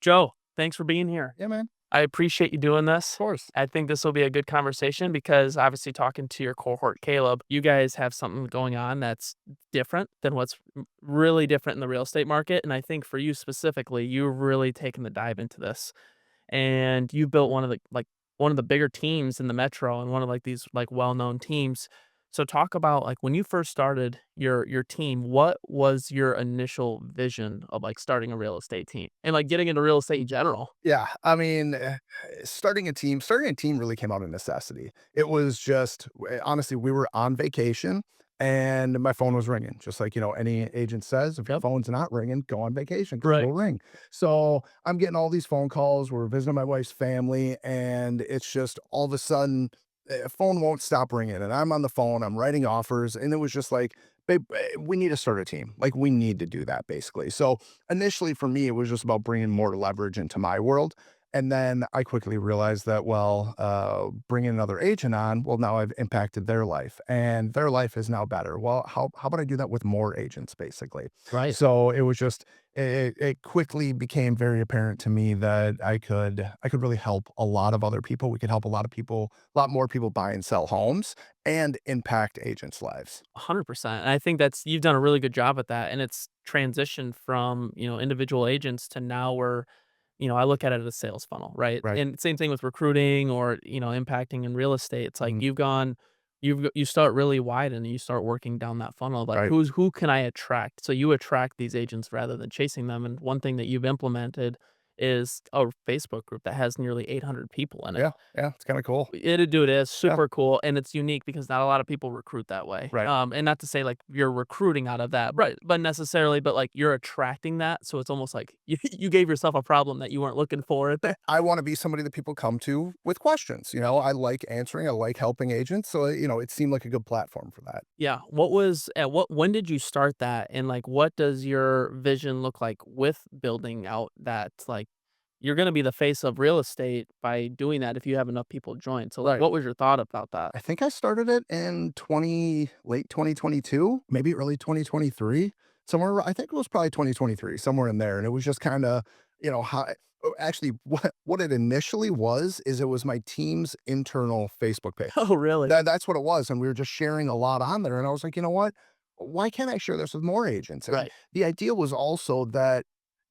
Joe, thanks for being here. Yeah, man. I appreciate you doing Of this. course. I think this will be a good conversation because obviously talking to your cohort, Caleb, you guys have something going on that's different than what's really different in the real estate market. And I think for you specifically, you've really taken the dive into this and you built one of the bigger teams in the metro and one of like these like well-known teams. So talk about like when you first started your team, what was your initial vision of like starting a real estate team and like getting into real estate in general? Yeah, I mean, starting a team really came out of necessity. It was just honestly, we were on vacation and my phone was ringing, just like, any agent says, if your Yep. phone's not ringing, go on vacation because Right. it'll ring. So I'm getting all these phone calls. We're visiting my wife's family, and it's just all of a sudden, phone won't stop ringing. And I'm on the phone, I'm writing offers, and it was just like, babe, we need to start a team. Like, we need to do that basically. So initially for me, it was just about bringing more leverage into my world. And then I quickly realized that, well, bringing another agent on, well, now I've impacted their life and their life is now better. Well, how about I do that with more agents, basically? Right. So it was just, it quickly became very apparent to me that I could really help a lot of other people. We could help a lot of people, a lot more people buy and sell homes and impact agents' lives. 100%. And I think that's you've done a really good job at that. And it's transitioned from, individual agents to now where, I look at it as a sales funnel, right? Right. And same thing with recruiting or, impacting in real estate. It's like Mhm. you start really wide and you start working down that funnel of like Right. who can I attract? So you attract these agents rather than chasing them. And one thing that you've implemented is a Facebook group that has nearly 800 people in it. Yeah. Yeah. It's kind of cool. It is Yeah. super cool, and it's unique because not a lot of people recruit that way. Right. And not to say, like, you're recruiting out of that, but necessarily, but, like, you're attracting that, so it's almost like you gave yourself a problem that you weren't looking for. I wanna be somebody that people come to with questions. I like answering, I like helping agents, so, it seemed like a good platform for that. Yeah, when did you start that, and, like, what does your vision look like with building out that, like you're gonna be the face of real estate by doing that if you have enough people join, so, like, Right. what was your thought about that? I think I started it in late 2022, maybe early 2023, somewhere I think it was probably 2023, somewhere in there, and it was just kinda, how actually, what it initially was, is it was my team's internal Facebook page. Oh, really? That's what it was, and we were just sharing a lot on there, and I was like, "You know what? Why can't I share this with more agents?" And Right. the idea was also that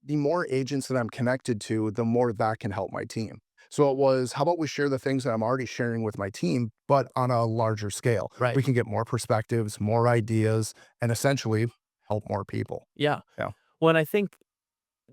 the more agents that I'm connected to, the more that can help my team. So it was, how about we share the things that I'm already sharing with my team, but on a larger scale? Right. We can get more perspectives, more ideas, and essentially help more people. Yeah. Yeah. When I think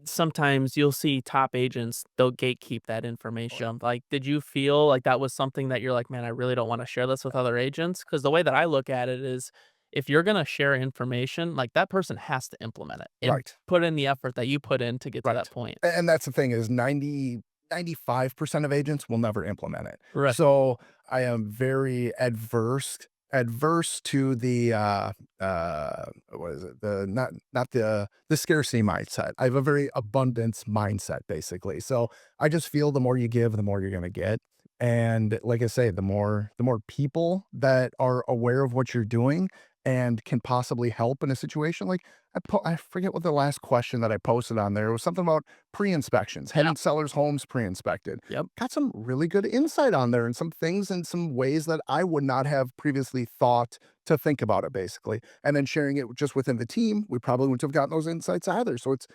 sometimes you'll see top agents, they'll gatekeep that Oh, yeah. information. Like, did you feel like that was something that you're like, "Man, I really don't wanna share this with other agents? Because the way that I look at it is, if you're gonna share information, like, that person has to implement it and Right. put in the effort that you put in to get to that Right. point. And that's the thing is 95% of agents will never implement it. Right. So I am very adverse to the what is it? The not the scarcity mindset. I have a very abundance mindset basically. So I just feel the more you give, the more you're gonna get. And like I say, the more people that are aware of what you're doing and can possibly help in a situation like I forget what the last question that I posted on there. It was something about pre-inspections, Yeah. having sellers' homes pre-inspected. Yep. Got some really good insight on there and some things and some ways that I would not have previously thought to think about it, basically. And then sharing it just within the team, we probably wouldn't have gotten those insights either. So it's,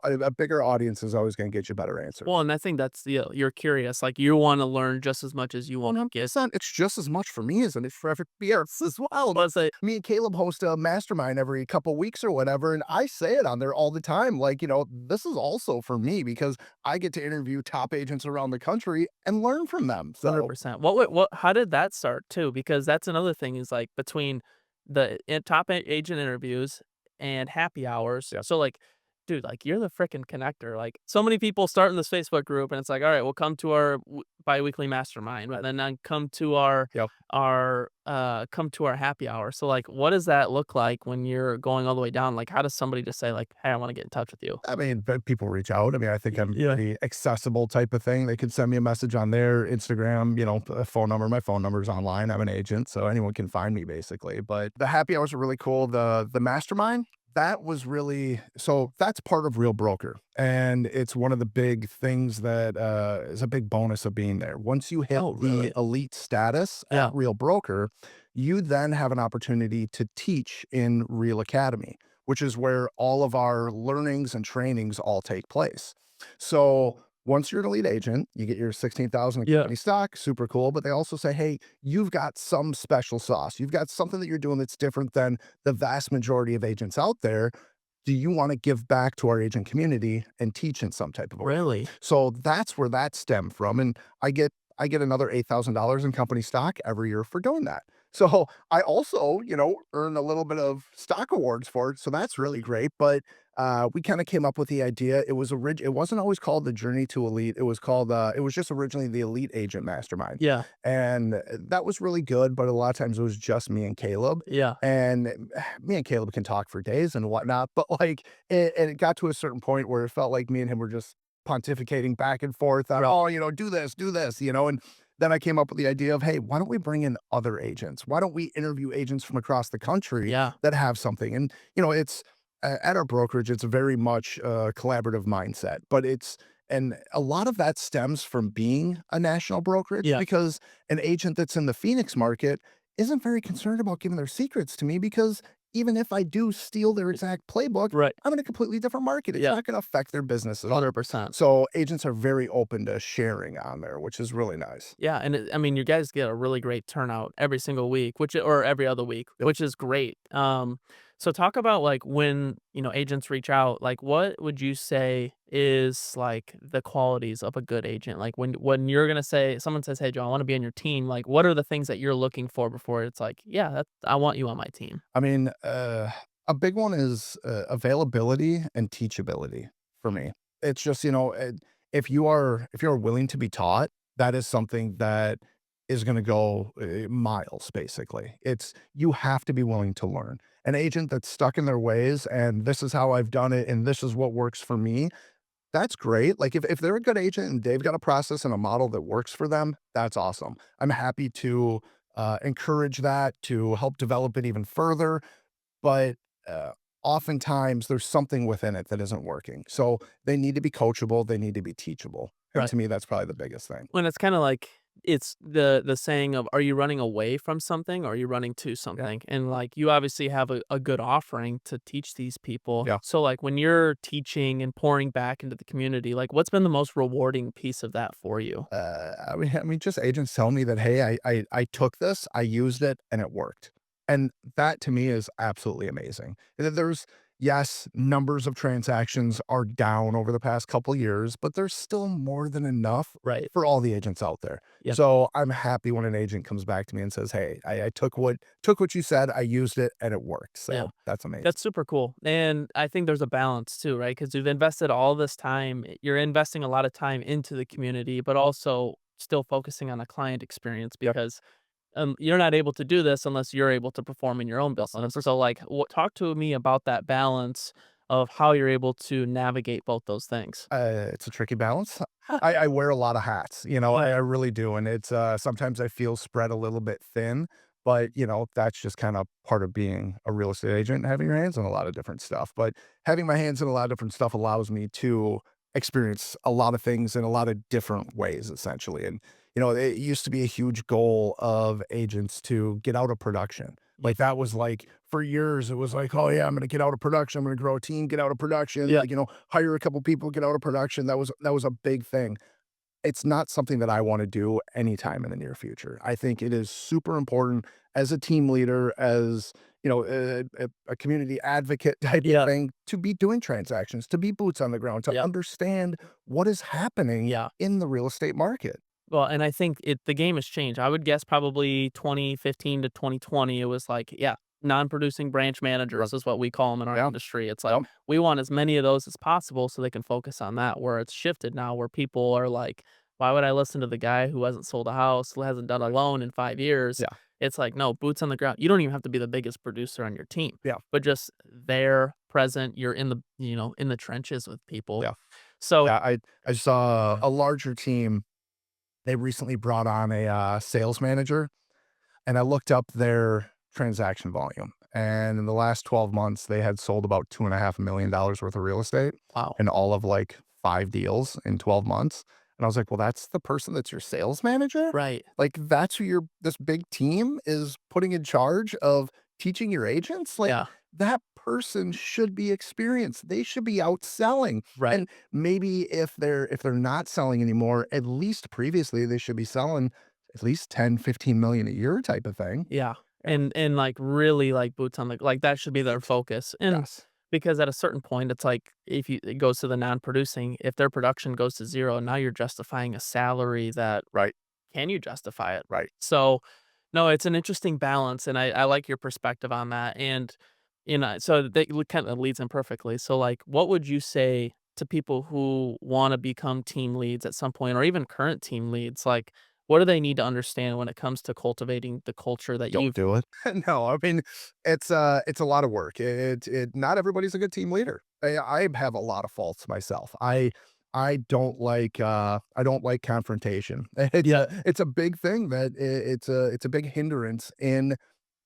a bigger audience is always going to get you better Well, answers. and I think that's you're curious, like, you wanna learn just as much as you wanna get. 100%. It's just as much for me as it is for everybody else as well. Let's say Me and Caleb host a mastermind every couple weeks or whatever, and I say it on there all the time. Like, this is also for me because I get to interview top agents around the country and learn from them. So 100%. What how did that start too? Because that's another thing is, like, between the top agent interviews and happy hours. yeah, So, like, dude, like, you're the fricking connector. Like, so many people start in this Facebook group, and it's like, "Alright, well, come to our biweekly mastermind," and then come to yep. come to our happy hour. So, like, what does that look like when you're going all the way down? Like, how does somebody just say, like, "Hey, I wanna get in touch with you?" I mean, but people reach out. I mean, I think I'm Yeah. pretty accessible type of thing. They can send me a message on their Instagram, a phone number. My phone number is online. I'm an agent, so anyone can find me basically. But the happy hours are really cool. The mastermind, that was really so that's part of Real Broker, and it's one of the big things that, is a big bonus of being there. Once you hit Oh, the really? elite status at Yeah. Real Broker, you then have an opportunity to teach in Real Academy, which is where all of our learnings and trainings all take place. So, once you're an elite agent, you get your 16,000 in Yeah. company stock, super cool, but they also say, "Hey, you've got some special sauce. You've got something that you're doing that's different than the vast majority of agents out there. Do you want to give back to our agent community and teach in some type of a way?" Really? So that's where that stemmed from. And I get another $8,000 in company stock every year for doing that. So I also, earn a little bit of stock awards for it. So that's really great. But we kind of came up with the idea. It wasn't always called the Journey to Elite. It was just originally the Elite Agent Mastermind. Yeah. And that was really good, but a lot of times it was just me and Caleb. Yeah. And me and Caleb can talk for days and whatnot, but like, and it got to a certain point where it felt like me and him were just pontificating back and forth on, Right. oh, do this, and then I came up with the idea of, hey, why don't we bring in other agents? Why don't we interview agents from across the country Yeah. that have something? And, it's at our brokerage, it's very much a collaborative mindset, but and a lot of that stems from being a national brokerage Yeah. because an agent that's in the Phoenix market isn't very concerned about giving their secrets to me because even if I do steal their exact playbook, Right. I'm in a completely different market. It's Yeah. not going to affect their business at all. 100%. So agents are very open to sharing on there, which is really nice. Yeah, and I mean, you guys get a really great turnout every single week, or every other week, Yep. which is great. So talk about like when, agents reach out, like what would you say is like the qualities of a good agent? Like when you're gonna say someone says, "Hey Joe, I want to be on your team," like what are the things that you're looking for before it's like, yeah, I want you on my team. I mean, a big one is availability and teachability for me. It's just, if you're willing to be taught, that is something that is going to go miles, basically. You have to be willing to learn. An agent that's stuck in their ways and this is how I've done it and this is what works for me, that's great. Like if they're a good agent and they've got a process and a model that works for them, that's awesome. I'm happy to encourage that, to help develop it even further. But uh, oftentimes there's something within it that isn't working. So they need to be coachable, they need to be teachable. And Right. to me, that's probably the biggest thing. When it's kinda like it's the saying of, "Are you running away from something or are you running to Yeah. something?" And, like, you obviously have a good offering to teach these people. Yeah. So, like, when you're teaching and pouring back into the community, like, what's been the most rewarding piece of that for you? Just agents tell me that, hey, I took this, I used it, and it worked. And that to me is absolutely amazing. And then yes, numbers of transactions are down over the past couple years, but there's still more than enough Right. for all the agents out there. Yeah. So I'm happy when an agent comes back to me and says, hey, I took what you said, I used it, and it worked. Yeah. So that's amazing. That's super cool, and I think there's a balance too, right? Because 'Cause you've invested all this time, you're investing a lot of time into the community, but also still focusing on a client experience Yep. because you're not able to do this unless you're able to perform in your own business. So, like, talk to me about that balance of how you're able to navigate both those things. It's a tricky balance. I wear a lot of hats, I really do, and it's, sometimes I feel spread a little bit thin, but, that's just kinda part of being a real estate agent, having your hands on a lot of different stuff, but having my hands on a lot of different stuff allows me to experience a lot of things in a lot of different ways, essentially, and, it used to be a huge goal of agents to get out of production. Yeah. Like, that was, like for years, it was like, "Oh, yeah, I'm gonna get out of production, I'm gonna grow a team, get out of production," Yeah. like, hire a couple people, get out of production. That was a big thing. It's not something that I wanna do anytime in the near future. I think it is super important as a team leader, as, a community advocate type of Yeah. thing, to be doing transactions, to be boots on the ground, to Yeah. understand what is happening Yeah. in the real estate market. Well, and I think the game has changed. I would guess probably 2015 to 2020, it was like, yeah, non-producing branch Right. managers is what we call them in our Yeah. industry. It's like, Yep. we want as many of those as possible so they can focus on that, where it's shifted now where people are like, "Why would I listen to the guy who hasn't sold a house, who hasn't done a loan in 5 years?" Yeah. It's like, no, boots on the ground. You don't even have to be the biggest producer on your team, Yeah. but just there, present, you're in the trenches with people. Yeah. So Yeah, I saw a larger team. They recently brought on a, sales manager, and I looked up their transaction volume, And in the last 12 months, they had sold about $2.5 million worth of real estate Wow. in all of like 5 deals in 12 months. And I was like, well, that's the person that's your sales manager? Right. Like, that's who this big team is putting in charge of teaching your agents? Like, Yeah. that person should be experienced. They should be out selling. Right. And maybe if they're not selling anymore, at least previously they should be selling at least 10, 15 million a year type of thing. Yeah. Yeah. And, like, really, like, boots on the like, that should be their focus, and Yes. because at a certain point, it's like, if you it goes to the non-producing, if their production goes to 0, now you're justifying a salary that Right. can you justify it? Right. So, no, it's an interesting balance, and I like your perspective on that, and, so that kinda leads in perfectly. So, like, what would you say to people who wanna become team leads at some point or even current team leads? Like, what do they need to understand when it comes to cultivating the culture that Don't you've do it. No, I mean, it's a lot of work. Not everybody's a good team leader. I have a lot of faults myself. I don't like confrontation. Yeah, It's a big thing that it's a big hindrance in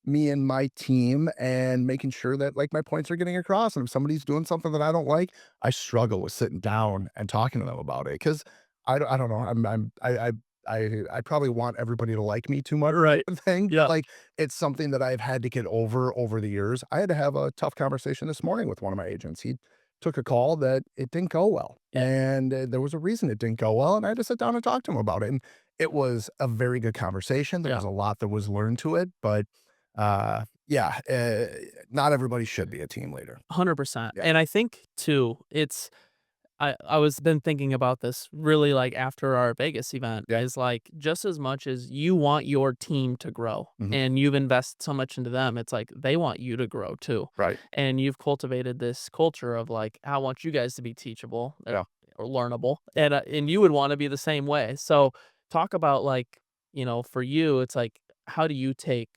me and my team and making sure that like my points are getting across. And if somebody's doing something that I don't like, I struggle with sitting down and talking to them about it because I don't know. I probably want everybody to like me too much right. type of thing. Yeah, Like it's something that I've had to get over the years. I had to have a tough conversation this morning with one of my agents. He took a call that it didn't go well. yeah, And there was a reason it didn't go well. And I had to sit down and talk to him about it. And it was a very good conversation. There yeah. was a lot that was learned to it, but yeah, not everybody should be a team leader. 100%. Yeah. And I think too, it's I was been thinking about this really, like, after our Vegas event Yeah. is, like, just as much as you want your team to grow Mhm. and you've invested so much into them, it's like they want you to grow too. Right. And you've cultivated this culture of, like, I want you guys to be teachable, Yeah. or learnable, and you would wanna be the same way. So, talk about, like, for you, it's like, how do you take,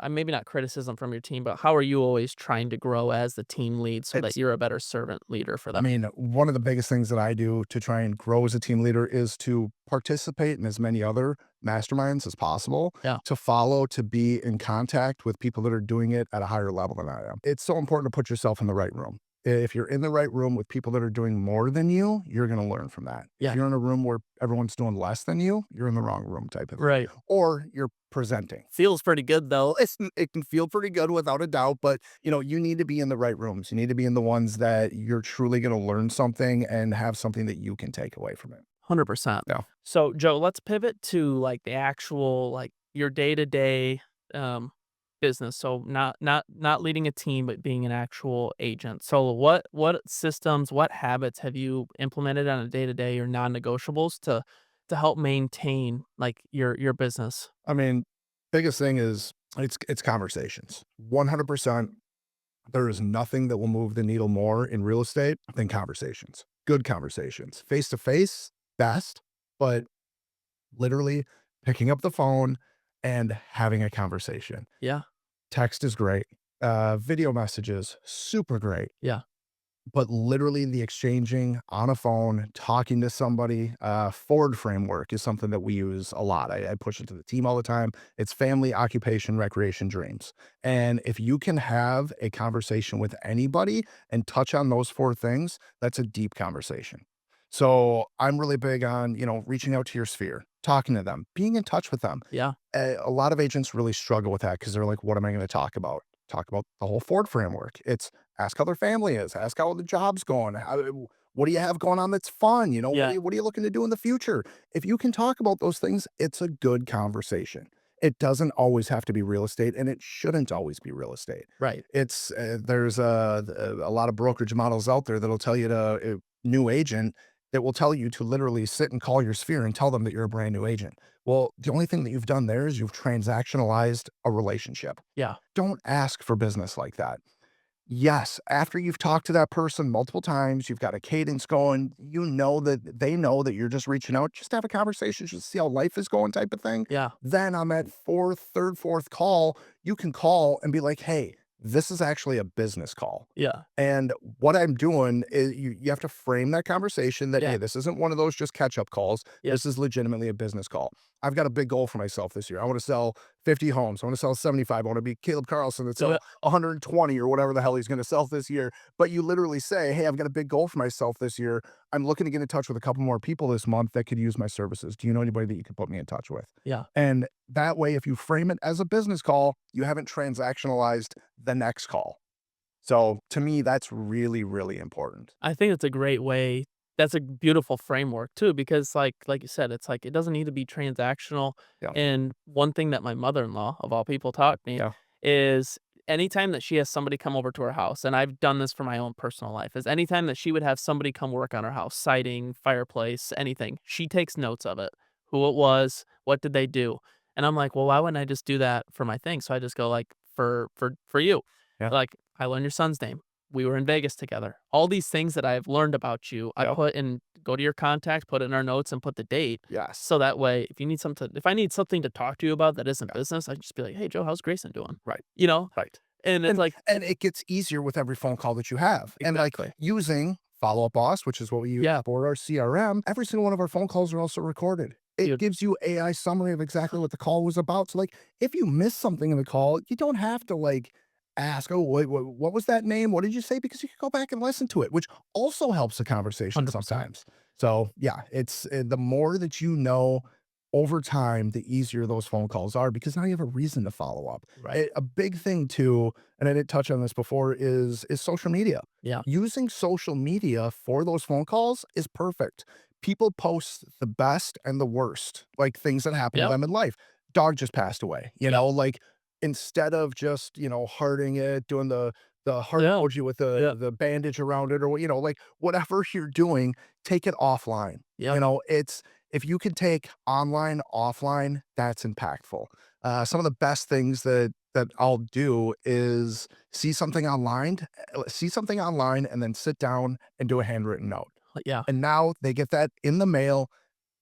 maybe not criticism from your team, but how are you always trying to grow as the team lead so that It's you're a better servant leader for I them? mean, one of the biggest things that I do to try and grow as a team leader is to participate in as many other masterminds as possible, Yeah. to follow, to be in contact with people that are doing it at a higher level than I am. It's so important to put yourself in the right room. If you're in the right room with people that are doing more than you, you're going to learn from that. If Yeah. you're in a room where everyone's doing less than you, you're in the wrong room type of thing. Right. Or you're presenting. Feels pretty good though. It can feel pretty good without a doubt, but, you need to be in the right rooms. You need to be in the ones that you're truly gonna learn something and have something that you can take away from it. 100%. Yeah. So, Joe, let's pivot to, like, the actual, like, your day-to-day, um, business. So not leading a team, but being an actual agent. So what systems, what habits have you implemented on a day-to-day or non-negotiables to help maintain, like, your business? I mean, biggest thing is it's conversations. 100%, there is nothing that will move the needle more in real estate than conversations. Good conversations. Face to face, best, but literally picking up the phone and having a conversation. Yeah. Text is great. Video messages, super great. Yeah. But literally the exchanging on a phone, talking to somebody, Ford framework is something that we use a lot. I push it to the team all the time. It's family, occupation, recreation, dreams. And if you can have a conversation with anybody and touch on those four things, that's a deep conversation. So I'm really big on, reaching out to your sphere, talking to them, being in touch with them. Yeah. A lot of agents really struggle with that because they're like, what am I going to talk about? Talk about the whole Ford framework. It's ask how their family is, ask how the job's going. What do you have going on that's fun? Yeah. What are you looking to do in the future? If you can talk about those things, it's a good conversation. It doesn't always have to be real estate, and it shouldn't always be real estate. Right. It's there's a lot of brokerage models out there that'll tell you to new agent that will tell you to literally sit and call your sphere and tell them that you're a brand new agent. Well, the only thing that you've done there is you've transactionalized a relationship. Yeah. Don't ask for business like that. Yes, after you've talked to that person multiple times, you've got a cadence going, you know that they know that you're just reaching out, just to have a conversation, just to see how life is going type of thing. Yeah. Then on that fourth call, you can call and be like, hey, this is actually a business call. Yeah. And what I'm doing is you have to frame that conversation that, Yeah. hey, this isn't one of those just catch up calls. Yeah. This is legitimately a business call. I've got a big goal for myself this year. I want to sell 50 homes. I want to sell 75. I want to be Caleb Carlson that Yeah, sell 120 or whatever the hell he's going to sell this year. But you literally say, hey, I've got a big goal for myself this year. I'm looking to get in touch with a couple more people this month that could use my services. Do you know anybody that you could put me in touch with? yeah. And that way, if you frame it as a business call, you haven't transactionalized the next call. So to me, that's really, really important. I think it's a great way that's a beautiful framework too, because like you said, it's like it doesn't need to be transactional. Yeah. And one thing that my mother-in-law, of all people, taught me Yeah. is anytime that she has somebody come over to her house, and I've done this for my own personal life, is anytime that she would have somebody come work on her house, siding, fireplace, anything, she takes notes of it. Who it was, what did they do? And I'm like, well, why wouldn't I just do that for my thing? So I just go like for you. Yeah. Like I learned your son's name. We were in Vegas together. All these things that I've learned about you, I Yeah. put in go to your contact, put it in our notes, and put the date. Yes. So that way, if I need something to talk to you about that isn't Yeah. business, I can just be like, "Hey, Joe, how's Grayson doing?" Right. You know? Right. And it's And like and it gets easier with every phone call that you have. And like exactly. using Follow Up Boss, which is what we use Yeah, for our CRM, every single one of our phone calls are also recorded. It dude, gives you AI summary of exactly what the call was about. So like if you miss something in the call, you don't have to like ask, oh, wait, what was that name? What did you say? Because you can go back and listen to it, which also helps the conversation 100%. sometimes. So yeah, it's the more that you know over time, the easier those phone calls are because now you have a reason to follow up. Right. A big thing too, and I didn't touch on this before, is social media. Yeah. Using social media for those phone calls is perfect. People post the best and the worst, like things that happen to Yep. them in life. Dog just passed away, Yep. like instead of just, hearting it, doing the heart Yeah. emoji with the Yeah. the bandage around it or what, like whatever you're doing, take it offline. Yep. It's if you can take online, offline, that's impactful. Some of the best things that I'll do is see something online, and then sit down and do a handwritten note. Yeah. And now they get that in the mail.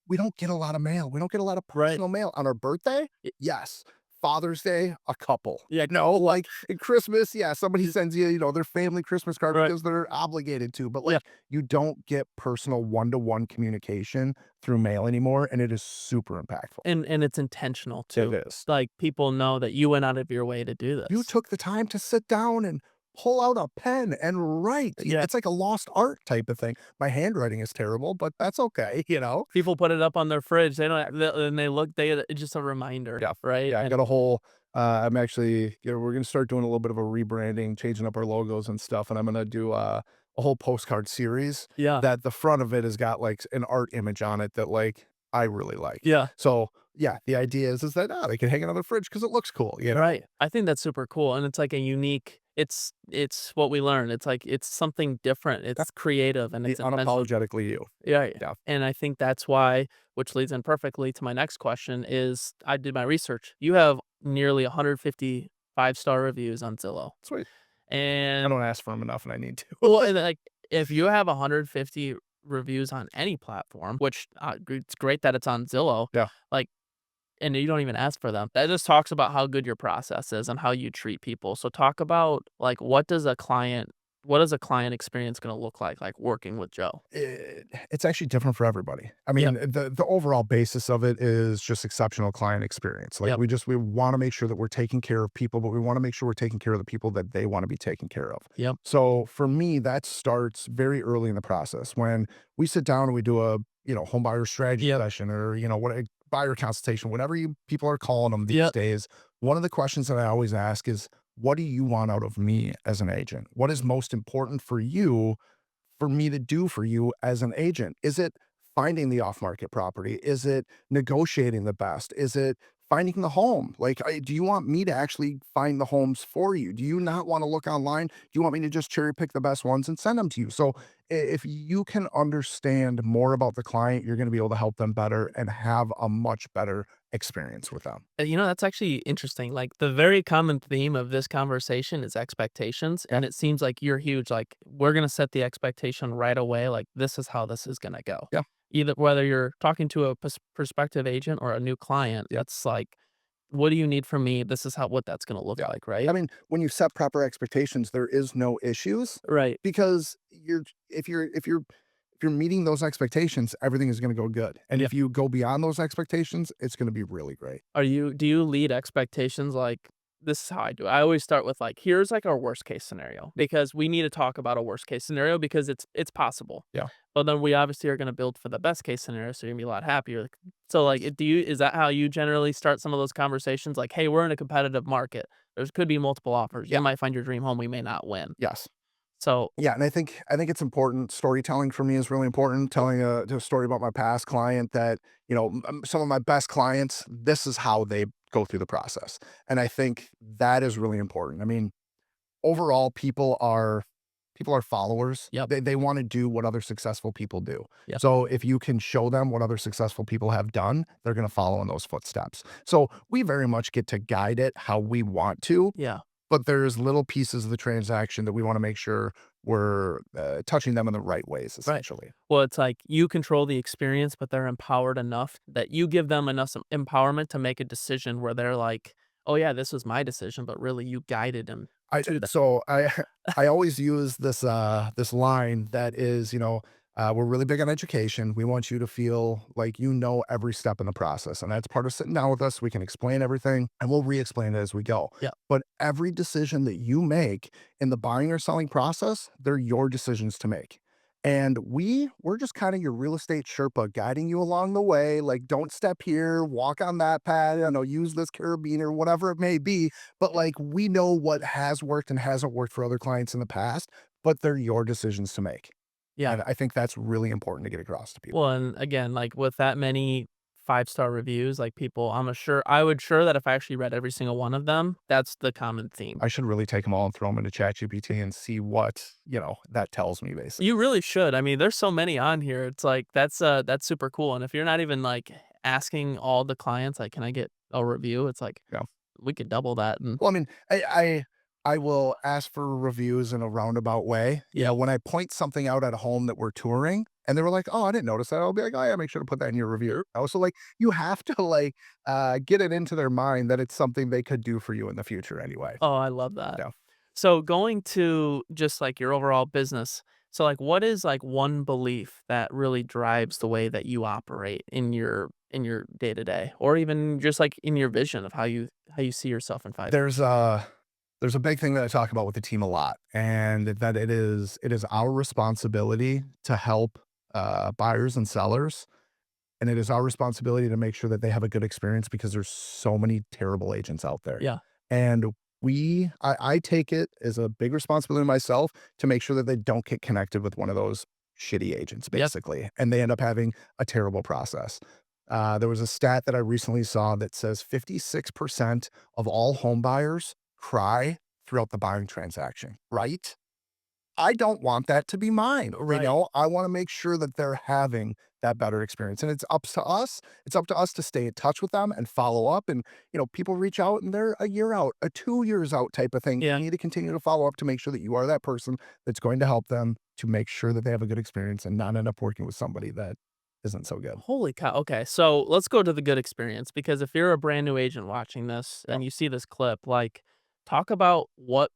We don't get a lot of mail. We don't get a lot of Right. personal mail. On our birthday? Y Yes. Father's Day? A couple. Yeah. Like, in Christmas, yeah, somebody sends you, their family Christmas card Right. because they're obligated to, but, Yeah. like, you don't get personal one-to-one communication through mail anymore, and it is super impactful. And it's intentional It too. is. Like, people know that you went out of your way to do You this. took the time to sit down and pull out a pen and write. Yeah. It's like a lost art type of thing. My handwriting is terrible, but that's okay. People put it up on their fridge. They don't and they look they it's just a reminder, Yeah. right? Yeah, I And got a whole I'm actually we're gonna start doing a little bit of a rebranding, changing up our logos and stuff, and I'm gonna do a whole postcard series yeah. that the front of it has got like an art image on it that like I really like. Yeah. So yeah, the idea is that they can hang it on the fridge because it looks cool. Right. I think that's super cool, and it's like a unique it's what we learn. It's like it's something different. Yeah, It's creative and be it's inventive. unapologetically you. Yeah, Yeah. and I think that's why which leads in perfectly to my next question is I did my research. You have nearly 150 five-star reviews on Zillow, Sweet. I and don't ask for them enough and I need to. well, and, like, if you have 150 reviews on any platform, which, it's great that it's on Zillow, Yeah. like and you don't even ask for them. That just talks about how good your process is and how you treat people. So talk about, like, what is a client experience gonna look like working with Joe? It's actually different for everybody. I mean, Yep, the overall basis of it is just exceptional client experience. Like yep, we want to make sure that we're taking care of people, but we want to make sure we're taking care of the people that they want to be taken care of. yep, So for me, that starts very early in the process when we sit down and we do a home buyer strategy yep, session or what a buyer consultation, whatever you people are calling them these yep, days. One of the questions that I always ask is, what do you want out of me as an agent? What is most important for me to do for you as an agent? Is it finding the off market property? Is it negotiating the best? Is it finding the home? Like, do you want me to actually find the homes for you? Do you not want to look online? Do you want me to just cherry pick the best ones and send them to you? So, if you can understand more about the client, you're going to be able to help them better and have a much better experience with them. that's actually interesting, like, the very common theme of this conversation is expectations, Yeah. and it seems like you're huge, like, we're gonna set the expectation right away, like, this is how this is gonna go. Yeah. Either whether you're talking to a prospective agent or a new client, Yeah. it's like, "What do you need from me? This is what that's gonna look Yeah. like," I right? mean, when you set proper expectations, there is no issues Right. because you're if you're you're meeting those expectations, everything is gonna go good. And Yeah. if you go beyond those expectations, it's gonna be really great. Do you lead expectations like this is how I do it. I always start with like, here's like our worst case scenario because we need to talk about a worst case scenario because it's possible. Yeah. But then we obviously are going to build for the best case scenario, so you're gonna be a lot happier. So like, do you is that how you generally start some of those conversations? Like, hey, we're in a competitive market. There's could be multiple offers. Yeah. You might find your dream home. We may not win. Yes. So Yeah, and I think it's important. Storytelling for me is really important. Telling a story about my past client that, some of my best clients, this is how they go through the process. And I think that is really important. I mean, overall, people are followers. yep, They want to do what other successful people do. yep, So if you can show them what other successful people have done, they're going to follow in those footsteps. So we very much get to guide it how we want to, yeah. but there's little pieces of the transaction that we wanna make sure we're, touching them in the right ways, Right. essentially. Well, it's like you control the experience, but they're empowered enough that you give them enough empowerment to make a decision where they're like, "Oh yeah, this was my decision," but really you guided them to that. I I always use this line that is, we're really big on education. We want you to feel like you know every step in the process, and that's part of sitting down with us. We can explain everything, and we'll re-explain it as we go. Yeah, But every decision that you make in the buying or selling process, they're your decisions to make. And we're just kind of your real estate Sherpa guiding you along the way. Like, don't step here, walk on that path, use this carabiner, whatever it may be. But like, we know what has worked and hasn't worked for other clients in the past, but they're your decisions to make. yeah. And I think that's really important to get across to people. Well, and again, like with that many five-star reviews, like people, I would sure that if I actually read every single one of them, that's the common theme. I should really take them all and throw them into ChatGPT and see what, that tells me basically. You really should. I mean, there's so many on here. It's like that's super cool. And if you're not even like asking all the clients, like, can I get a review? It's like Yeah. we could double that and Well, I mean, I will ask for reviews in a roundabout way. yeah. When I point something out at a home that we're touring and they were like, "Oh, I didn't notice that." I'll be like, "Oh, yeah, make sure to put that in your review." Also, like, you have to like get it into their mind that it's something they could do for you in the future anyway. Oh, I love that. Yeah. So going to just like your overall business, so like what is like one belief that really drives the way that you operate in your day to day, or even just like in your vision of how you see yourself in 5 years? There's a big thing that I talk about with the team a lot, and that it is our responsibility to help buyers and sellers. And it is our responsibility to make sure that they have a good experience because there's so many terrible agents out there. Yeah. And I take it as a big responsibility myself to make sure that they don't get connected with one of those shitty agents, Yep. basically, and they end up having a terrible process. There was a stat that I recently saw that says 56% of all home buyers cry throughout the buying transaction, right? I don't want that to be mine. Right. I want to make sure that they're having that better experience. And it's up to us. It's up to us to stay in touch with them and follow up. And, people reach out and they're a year out, a 2 years out type of thing. Yeah. You need to continue to follow up to make sure that you are that person that's going to help them to make sure that they have a good experience and not end up working with somebody that isn't so good. Holy cow. Okay. So let's go to the good experience because if you're a brand new agent watching this Yeah. and you see this clip, like talk about what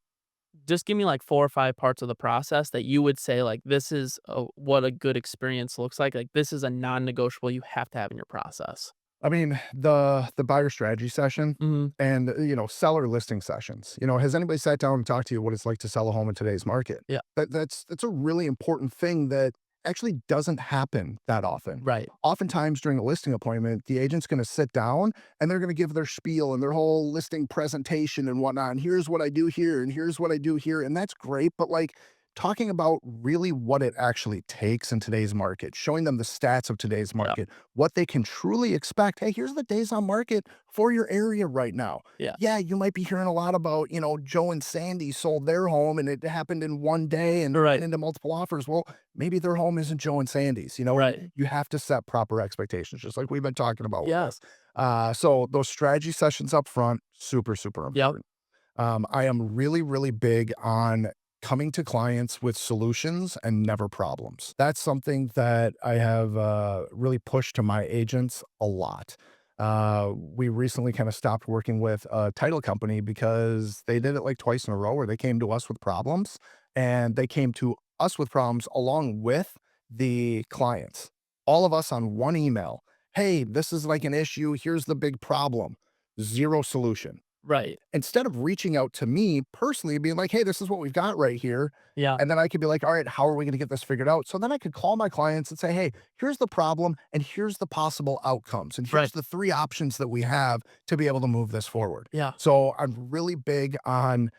just give me like 4 or 5 parts of the process that you would say, like, this is what a good experience looks like. Like, this is a non-negotiable you have to have in your process. I mean, the buyer strategy session Mhm. and, seller listing sessions. Has anybody sat down and talked to you what it's like to sell a home in today's market? Yeah. That's a really important thing that actually doesn't happen that often. Right. Oftentimes during a listing appointment, the agent's gonna sit down and they're gonna give their spiel and their whole listing presentation and whatnot. And here's what I do here, and here's what I do here. And that's great. But like talking about really what it actually takes in today's market, showing them the stats of today's Yeah. market, what they can truly expect. Hey, here's the days on market for your area right now. Yeah. Yeah, you might be hearing a lot about, Joe and Sandy sold their home and it happened in one day and Right. went into multiple offers. Well, maybe their home isn't Joe and Sandy's, Right. and you have to set proper expectations, just like we've been talking about with Yeah. this. So those strategy sessions up front, super, super Yep. important. I am really, really big on coming to clients with solutions and never problems. That's something that I have really pushed to my agents a lot. We recently kind of stopped working with a title company because they did it like twice in a row where they came to us with problems and they came to us with problems along with the clients. All of us on one email. Hey, this is like an issue. Here's the big problem. Zero solution. Right. Instead of reaching out to me personally, being like, hey, this is what we've got right here. Yeah. And then I could be like, all right, how are we going to get this figured out? So then I could call my clients and say, hey, here's the problem and here's the possible outcomes. And Right. here's the three options that we have to be able to move this forward. Yeah. So I'm really big on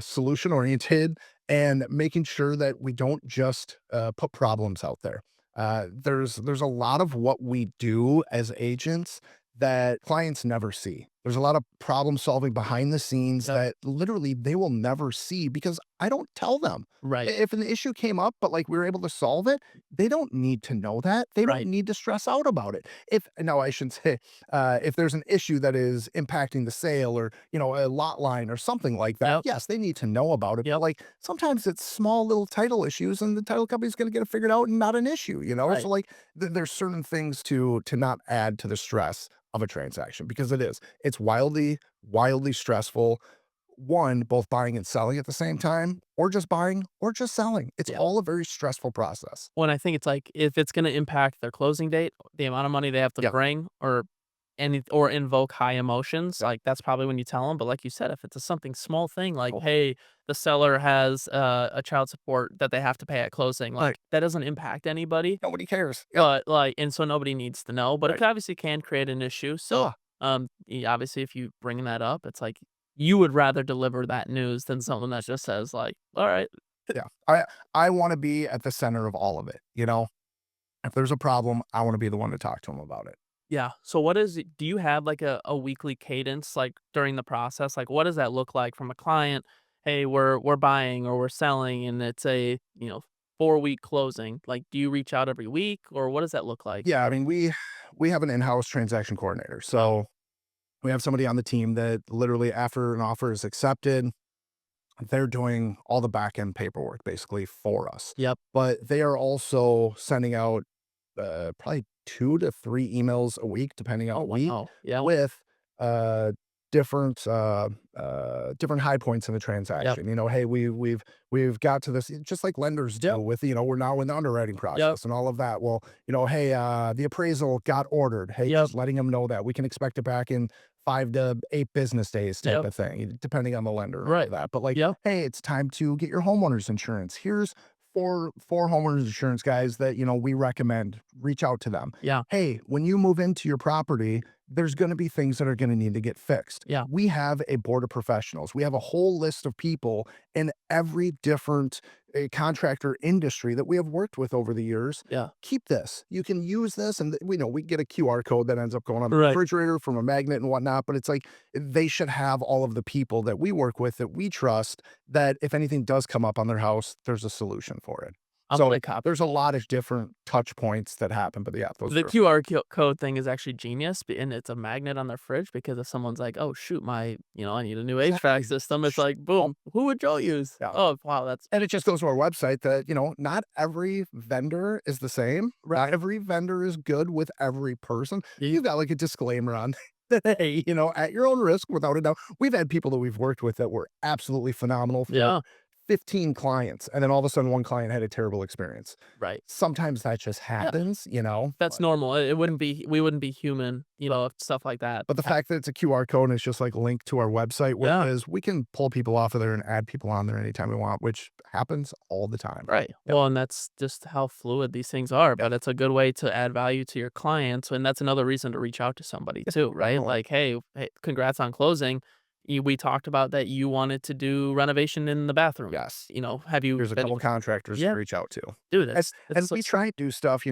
solution oriented and making sure that we don't just put problems out there. There's a lot of what we do as agents that clients never see. There's a lot of problem solving behind the scenes Yep. that literally they will never see because I don't tell them. Right. If an issue came up, but like we were able to solve it, they don't need to know that. They don't Right. need to stress out about it. If no, I shouldn't say if there's an issue that is impacting the sale or a lot line or something like that, Yep. yes, they need to know about it. But Yep. like sometimes it's small little title issues and the title company's gonna get it figured out and not an issue. So Right. like there's certain things to not add to the stress of a transaction because it is. It's wildly stressful. One, both buying and selling at the same time, or just buying or just selling. It's Yeah. all a very stressful process. Well, and I think it's like if it's gonna impact their closing date, the amount of money they have to Yeah. bring, or invoke high emotions, like, that's probably when you tell them. But like you said, if it's a something small thing like, Oh, "Hey, the seller has, a child support that they have to pay at closing," right. like, that doesn't impact anybody, Nobody cares. Yep. but, like and so nobody needs to know, but it Right. obviously can create an issue. So, Ah, obviously, if you bring that up, it's like you would rather deliver that news than someone that just says like, "Alright." yeah. I want to be at the center of all of it. If there's a problem, I want to be the one to talk to them about it. Yeah. So do you have like a weekly cadence like during the process? Like what does that look like from a client? Hey, we're buying or we're selling and it's a, 4-week closing. Like do you reach out every week or what does that look like? Yeah, I mean, we have an in-house transaction coordinator. Oh, So we have somebody on the team that literally after an offer is accepted, they're doing all the back end paperwork basically for us. yep. But they are also sending out probably 2 to 3 emails a week, depending on Oh the week, wow. Yeah. with uh, different different high points in the Yep. transaction. Hey, we've got to this just like lenders do Yep. with we're now in the underwriting Yep. process and all of that. Well, hey, the appraisal got ordered. Hey, Yep. just letting them know that we can expect it back in 5 to 8 business days type Yep. of thing, depending on the lender and all of Right. that. But like, Yep. hey, it's time to get your homeowner's insurance. Here's four homeowners insurance guys that we recommend. Reach out to them. Yeah. Hey, when you move into your property, there's going to be things that are going to need to get fixed. Yeah. We have a board of professionals. We have a whole list of people in every different contractor industry that we have worked with over the years. Yeah. Keep this. You can use this, and we know we get a QR code that ends up going on the Right. refrigerator from a magnet and whatnot. But it's like they should have all of the people that we work with that we trust. That if anything does come up on their house, there's a solution for it. I'm So gonna copy. there's a lot of different touch points that happen. But yeah, those The are QR code thing is actually genius, and it's a magnet on their fridge because if someone's like, "Oh shoot, I need a new HVAC exactly. system," it's like, boom, who would Joe use? Yeah. Oh wow, that's And it just goes to our website that, not every vendor is the same. Not every vendor is good with every person. you, You've got like a disclaimer on that, hey, at your own risk, without a doubt. We've had people that we've worked with that were absolutely phenomenal for yeah, 15 clients. And then all of a sudden, one client had a terrible experience. right. Sometimes that just Yeah, happens. that's normal. It wouldn't be we wouldn't be human, if stuff like that. But the fact that it's a QR code and it's just like linked to our website, Yeah, whereas we can pull people off of there and add people on there anytime we want, which happens all the time. right. Yep. Well, and that's just how fluid these things are, Yep. but it's a good way to add value to your clients, and that's another reason to reach out to somebody too, right? Definitely. Like, hey, congrats on closing. We talked about that you wanted to do renovation in the bathroom. Yes. Have you Here's a been couple contractors to Yeah, reach out to. dude, And it's and so we try and do stuff,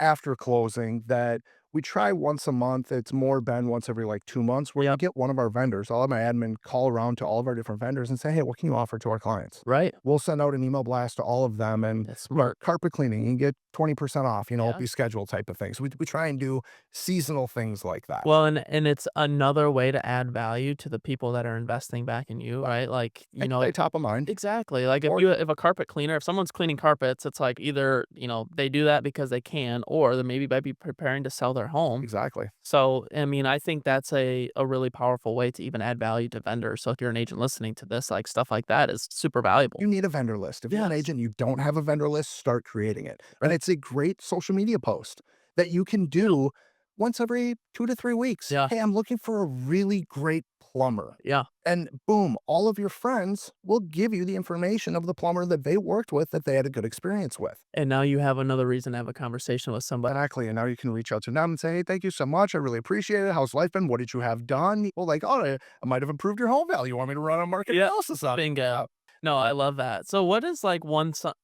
after closing that we try once a month. It's more been once every like 2 months where we Yep, get one of our vendors. I'll have my admin call around to all of our different vendors and say, "Hey, what can you offer to our clients?" right. We'll send out an email blast to all of them and That's smart. carpet cleaning, you can get 20% off, Yeah. help you schedule type of thing. So we try and do seasonal things like that. Well, and it's another way to add value to the people that are investing back in you, Right. right? Like, And stay top of mind. exactly. Like Or if a carpet cleaner, if someone's cleaning carpets, it's like either, they do that because they can, or they maybe might be preparing to sell their home. exactly. So, I mean, I think that's a really powerful way to even add value to vendors. So if you're an agent listening to this, like stuff like that is super valuable. You need a vendor list. If you're an Yes. agent, you don't have a vendor list, start creating it. And Right. It's a great social media post that you can do once every 2 to 3 weeks. Yeah. Hey, I'm looking for a really great plumber. Yeah. And boom, all of your friends will give you the information of the plumber that they worked with that they had a good experience with. And now you have another reason to have a conversation with somebody. Exactly. And now you can reach out to them and say, hey, thank you so much. I really appreciate it. How's life been? What did you have done? Well, like, oh, I might have improved your home value. You want me to run a market Yeah. analysis on it? Bingo. No, I love that. So what is like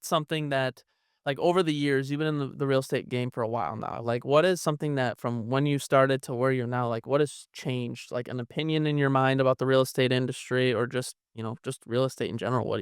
something that like over the years, you've been in the real estate game for a while now. Like what is something that from when you started to where you're now, like what has changed? Like an opinion in your mind about the real estate industry or just, just real estate in general?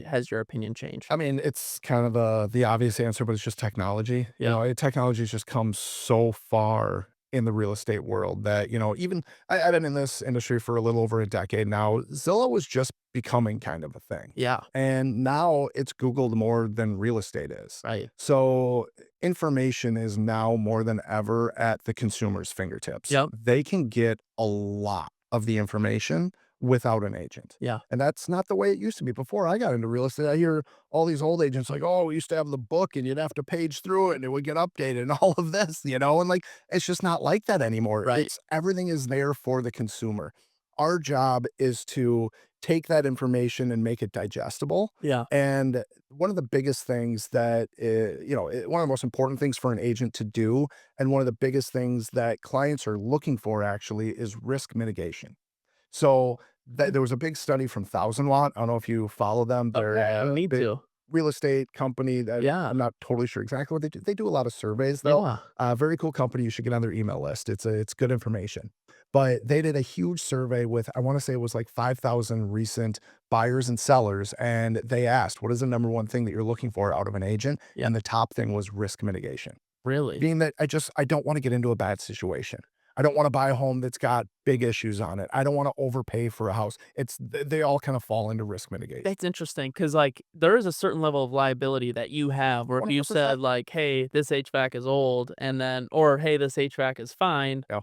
Has your opinion changed? I mean, it's kind of the obvious answer, but it's just technology. Yeah. Technology has just come so far in the real estate world that, even I've been in this industry for a little over a decade now. Zillow was just becoming kind of a thing. Yeah. And now it's Googled more than real estate is. Right. So information is now more than ever at the consumer's fingertips. Yep. They can get a lot of the information without an agent. Yeah. And that's not the way it used to be. Before I got into real estate, I hear all these old agents like, oh, we used to have the book and you'd have to page through it and it would get updated and all of this, and like, it's just not like that anymore. Right. It's everything is there for the consumer. Our job is to take that information and make it digestible. Yeah. And one of the biggest things that, one of the most important things for an agent to do, and one of the biggest things that clients are looking for actually is risk mitigation. So there was a big study from Thousand Watt. I don't know if you follow them. They're Okay. I a need big to. real estate company that Yeah. I'm not totally sure exactly what they do. They do a lot of surveys though. Yeah. Very cool company. You should get on their email list. It's good information. But they did a huge survey with, I want to say it was like 5,000 recent buyers and sellers. And they asked, what is the number one thing that you're looking for out of an agent? Yeah. And the top thing was risk mitigation. Really? Being that I don't wanna get into a bad situation. I don't wanna buy a home that's got big issues on it. I don't wanna overpay for a house. They all kind of fall into risk mitigation. That's interesting because, like, there is a certain level of liability that you have where if you 100%. said, like, "Hey, this HVAC is old," and then or, "Hey, this HVAC is fine," Yeah.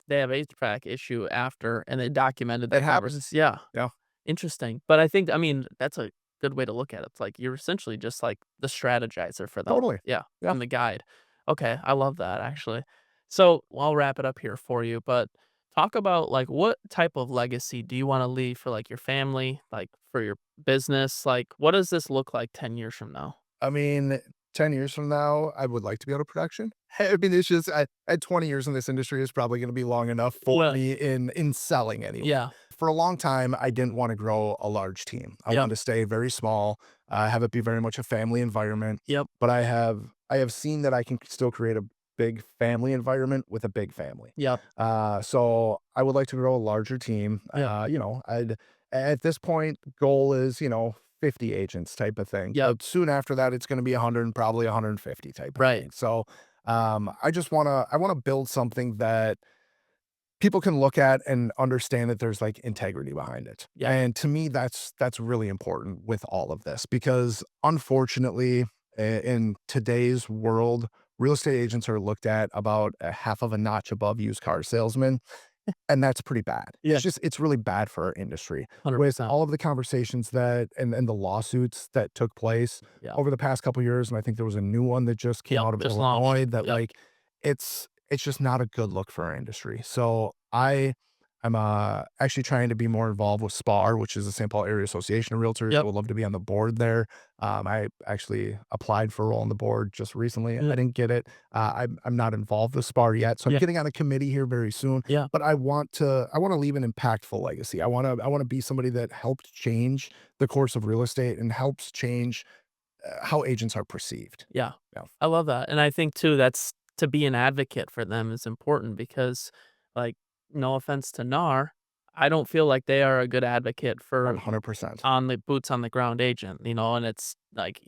they have HVAC issue after, and they documented It that happens. Yeah, Yeah. interesting. But I think I mean, that's a good way to look at it. It's like you're essentially just like the strategizer for them. Totally. Yeah, Yeah. and the guide. Okay, I love that actually. So, I'll wrap it up here for you, but talk about, like, what type of legacy do you wanna leave for, like, your family, like, for your business? Like, what does this look like 10 years from now? I mean, 10 years from now, I would like to be out of production. I mean, it's just at 20 years in this industry is probably gonna be long enough for Well me in selling anyway. yeah. For a long time, I didn't wanna grow a large team. I Yep. wanted to stay very small, have it be very much a family environment, Yep. but I have seen that I can still create a big family environment with a big family. Yep. So I would like to grow a larger team. Yep. I'd at this point, goal is, 50 agents type of thing. Yep. But soon after that, it's gonna be 100 and probably 150 type of Right. thing. So, I wanna build something that people can look at and understand that there's, like, integrity behind it. Yeah. And to me, that's really important with all of this because unfortunately, in today's world, real estate agents are looked at about a half of a notch above used car salesmen, and that's pretty bad. Yeah. It's really bad for our industry. With 100%. all of the conversations that and the lawsuits that took place Yeah. over the past couple years, and I think there was a new one that just came Yep. out of Just launched. Illinois that, Yep. like, it's just not a good look for our industry. So I'm actually trying to be more involved with SPAR, which is the St. Paul Area Association of Realtors. I Yep. would love to be on the board there. I actually applied for a role on the board just recently. I Yeah. didn't get it. I'm not involved with SPAR yet, so I'm Yeah. getting on a committee here very soon. Yeah. But I want to leave an impactful legacy. I want to be somebody that helped change the course of real estate and helps change how agents are perceived. Yeah. Yeah, I love that, and I think too that's to be an advocate for them is important because, like, no offense to NAR, I don't feel like they are a good advocate for 100%. on the boots on the ground agent, and it's like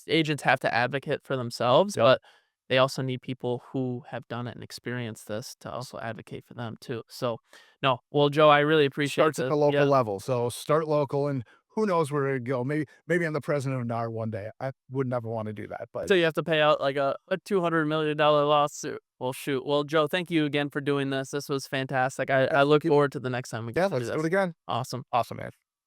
agents have to advocate for themselves, Yep. but they also need people who have done it and experienced this to also advocate for them too. So, no, well, Joe, I really appreciate Starts at this. the local Yeah. level. So start local and who knows where it go. Maybe I'm the president of NAR one day. I would never want to do that, but So you have to pay out like a $200 million lawsuit. Well, shoot. Well, Joe, thank you again for doing this. This was fantastic. I look you- forward to the next time we yeah, get to do let's do this. it again. Awesome. Awesome, man.